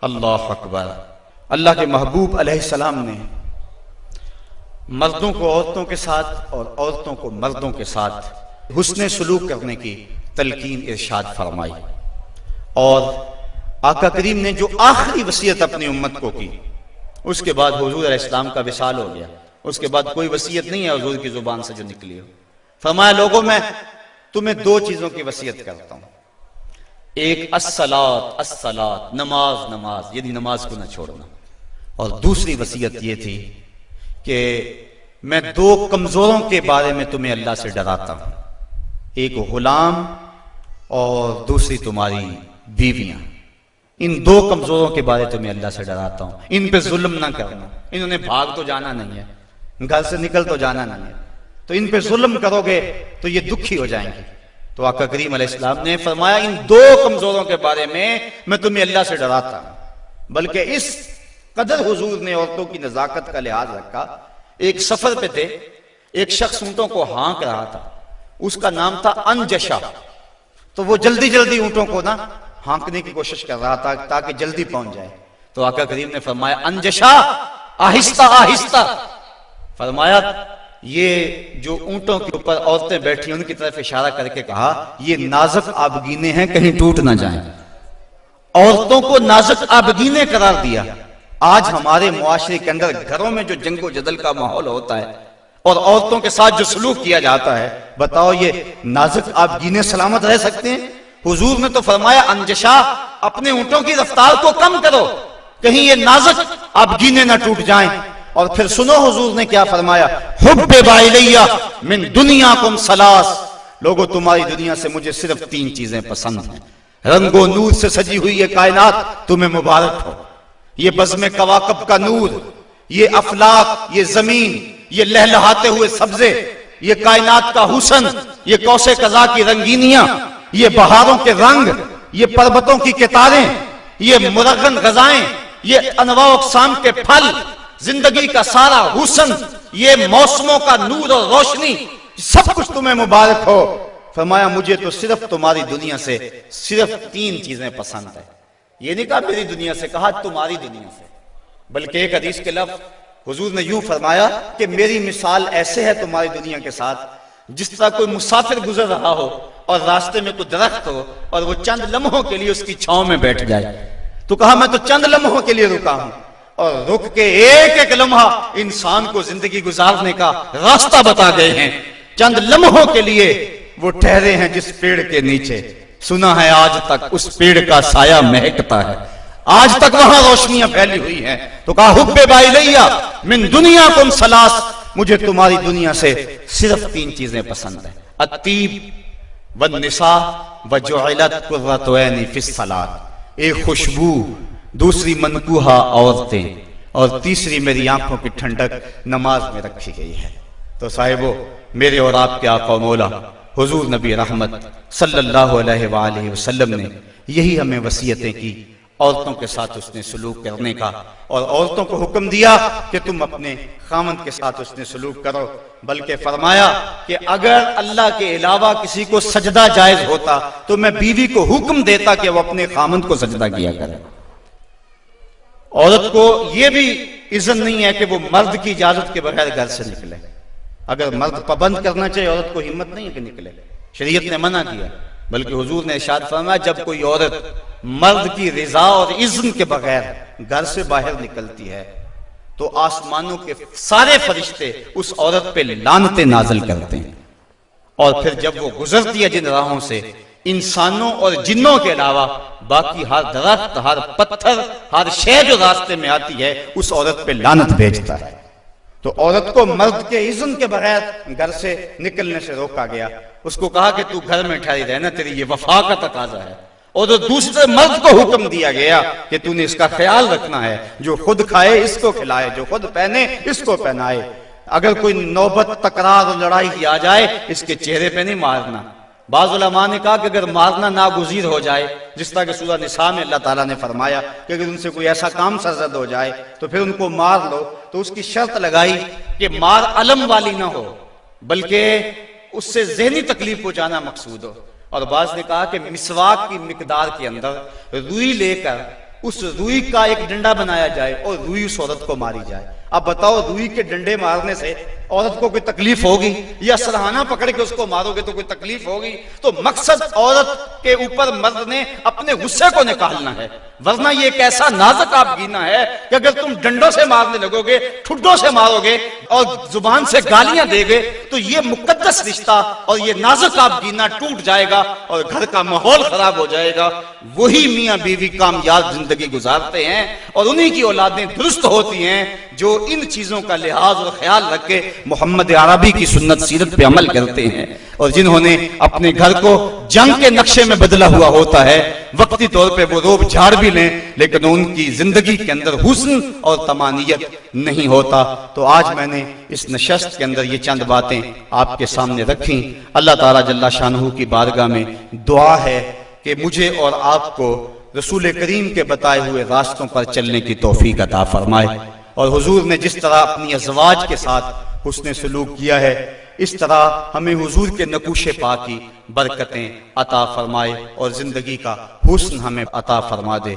अल्लाह अकबर। अल्लाह के महबूब अलैहिस्सलाम ने मर्दों को औरतों के साथ और औरतों को मर्दों के साथ हुस्ने सलूक करने की तलकीन इरशाद फरमाई। और आका करीम ने जो आखिरी वसीयत अपनी उम्मत को की, उसके बाद हुजूर अलैहिस्सलाम का विसाल हो गया। उसके बाद कोई वसीयत नहीं है हुजूर की जुबान से जो निकली हो। फरमाया, लोगों मैं तुम्हें दो चीजों की वसीयत करता हूं। एक अस्सलात अस्सलात, नमाज नमाज, यदि नमाज को न छोड़ना। और दूसरी वसीयत ये थी कि मैं दो कमजोरों के बारे में तुम्हें अल्लाह से डराता हूं, एक गुलाम और दूसरी तुम्हारी बीवियां। इन दो कमजोरों के बारे में तुम्हें अल्लाह से डराता हूं, इन पे जुल्म ना करना। इन्होंने भाग तो जाना नहीं है, घर से निकल तो जाना नहीं है, तो इन पे जुल्म करोगे तो ये दुखी हो जाएंगे। तो आका करीम अलैहिस्सलाम ने फरमाया, इन दो कमजोरों के बारे में मैं तुम्हें अल्लाह से डराता हूं। बल्कि इस कदर हुजूर ने औरतों की नजाकत का लिहाज रखा। एक सफर पे थे, एक शख्स ऊंटों को हाँक रहा था, उसका नाम था अनजशा। तो वो जल्दी जल्दी ऊंटों को ना हाँकने की कोशिश कर रहा था ताकि जल्दी पहुंच जाए। तो आका करीम ने फरमाया, अनजशा आहिस्ता आहिस्ता। फरमाया, ये जो ऊंटों के ऊपर औरतें बैठी उनकी तरफ इशारा करके कहा, ये नाजुक आबगीने हैं, कहीं टूट ना जाएं। औरतों को नाजुक आबगीने करार दिया। आज हमारे मुआशरे के अंदर घरों में जो जंगो जदल का माहौल होता है और औरतों के साथ जो सलूक किया जाता है, बताओ ये नाजुक आबगीने सलामत रह सकते हैं? हुजूर ने तो फरमाया, अनजशा अपने ऊंटों की रफ्तार को कम करो, कहीं ये नाजुक आबगीने ना टूट जाएं। और फिर सुनो हुजूर ने क्या फरमाया, हुब्बे बाइलिया मिन दुनियाकुम सलास। लोगों, तुम्हारी दुनिया से मुझे सिर्फ तीन चीजें पसंद हैं। रंगो नूर से सजी हुई ये कायनात तुम्हें मुबारक हो। ये बज़्म कवाकब का नूर, ये अफलाक, ये जमीन, ये लहलहाते हुए सब्जे, ये कायनात का हुसन, ये कौसे कज़ा की रंगीनियां, ये बहारों के रंग, ये पर्वतों की कितारें, ये मुरगन गजाएं, ये अनवा अक़साम के फल, जिंदगी का सारा हुसन, ये मौसमों का नूर और रोशनी, सब कुछ तुम्हें मुबारक हो। फरमाया, मुझे तो सिर्फ तुम्हारी दुनिया से सिर्फ तीन चीजें पसंद है। ये नहीं कहा मेरी दुनिया से, कहा तुम्हारी दुनिया से। बल्कि एक हदीस के लफ्ज़ हुजूर ने यूं फरमाया कि मेरी मिसाल ऐसे है तुम्हारी दुनिया के साथ, जिस तरह कोई मुसाफिर गुजर रहा हो और रास्ते में कोई दरख्त हो और वो चंद लम्हों के लिए उसकी छांव में बैठ जाए। तो कहा, मैं तो चंद लम्हों के लिए रुका हूं, और रुक के एक एक लम्हा इंसान को जिंदगी गुजारने का रास्ता बता गए हैं। चंद लम्हों के लिए वो ठहरे हैं जिस पेड़ के नीचे, सुना है आज तक उस पेड़ का साया महकता है, आज तक वहां रोशनियां फैली हुई हैं। तो कहा, हुब्बे बाइलिया मिन दुनियाकुम सलास, मुझे तुम्हारी दुनिया से सिर्फ तीन चीजें पसंद है, अत्तीब वन निसा व जुइलत कुर्रतु ऐनी फिस सलात। एक खुशबू, दूसरी मनकूहा औरतें, और तीसरी मेरी आंखों की ठंडक नमाज में रखी गई है। तो साहिबो, मेरे और आपके आका मौला हुजूर नबी रहमत सल्लल्लाहु अलैहि वसल्लम ने यही हमें वसीयतें की, औरतों के साथ उसने सलूक करने का। और औरतों को हुक्म दिया कि तुम अपने खामन के साथ उसने सलूक करो। बल्कि फरमाया कि अगर अल्लाह के अलावा किसी को सजदा जायज होता तो मैं बीवी को हुक्म देता कि वो अपने खामन को सजदा किया करे। औरत को यह भी इज़्ज़त नहीं है कि वो मर्द की इजाजत के बगैर घर से निकले। अगर मर्द पाबंद करना चाहिए, औरत को हिम्मत नहीं है कि निकले, शरीयत ने मना किया। बल्कि हुजूर ने इरशाद फरमाया, जब कोई औरत मर्द की रिजा और इज़्न के बगैर घर से बाहर निकलती है तो आसमानों के सारे फरिश्ते उस औरत पे लानतें नाज़िल करते हैं। और फिर जब वो गुजरती है जिन राहों से, इंसानों और जिन्नों के अलावा बाकी हर दरख्त, हर पत्थर, हर शय जो रास्ते में आती है उस औरत पे लानत भेजता है। तो औरत को मर्द के इज़्न के बगैर घर से निकलने से रोका गया। उसको कहा कि तू घर में ठहरी रहना, तेरी ये वफा का तकाजा है। और तो दूसरे मर्द को हुक्म दिया गया कि तूने इसका ख्याल रखना है, जो खुद खाए इसको खिलाए, जो खुद पहने इसको पहनाए। अगर कोई नौबत, तकरार और लड़ाई की आ जाए, इसके चेहरे पे नहीं मारना। बाज़ उलमा ने कहा कि अगर मारना नागुज़ीर हो जाए, जिस तरह के सूरह निसा में अल्लाह ताला ने फरमाया कि अगर उनसे कोई ऐसा काम सरजद हो जाए तो फिर उनको मार लो, तो उसकी शर्त लगाई कि मार अलम वाली ना हो, बल्कि उससे ज़हनी तकलीफ पहुंचाना मकसूद हो। और बाज़ ने कहा कि मिसवाक की मिकदार के अंदर रुई लेकर उस रुई का एक डंडा बनाया जाए और रुई उस औरत को मारी जाए। अब बताओ, रुई के डंडे मारने से औरत को कोई तकलीफ होगी, या सलहाना पकड़ के उसको मारोगे तो कोई तकलीफ होगी? तो मकसद औरत के ऊपर मर्द ने अपने गुस्से को निकालना है, वरना ये एक ऐसा नाजुक आपगीना है कि अगर तुम डंडों से मारने लगोगे, ठुड्डों से मारोगे और जुबान से गालियां देगे तो ये मुकद्दस रिश्ता और ये नाजुक आपगीना टूट जाएगा और घर का माहौल खराब हो जाएगा। वही मियां बीवी कामयाब जिंदगी गुजारते हैं और उन्हीं की औलादें दुरुस्त होती हैं जो इन चीजों का लिहाज और ख्याल रख के मोहम्मद अरबी की सुन्नत सीरत पे अमल करते हैं और जिन्होंने अपने घर को जंग के नक्शे में बदला हुआ होता है। वक्ती तौर पे वो रोब झाड़ भी लें लेकिन उनकी जिंदगी के अंदर हुस्न और तमानियत नहीं होता। तो आज मैंने इस नशस्त के अंदर ये चंद बातें आपके सामने रखी। अल्लाह ताला जल्ला शानहू की बारगाह में दुआ है कि मुझे और आपको रसूल करीम के बताए हुए रास्तों पर चलने की तौफीक अता फरमाए और हुजूर ने जिस तरह अपनी अज़वाज के साथ हुस्न सलूक किया है इस तरह हमें हुजूर के नकूशे पा की बरकतें अता फरमाए और जिंदगी का हुस्न हमें अता फरमा दे।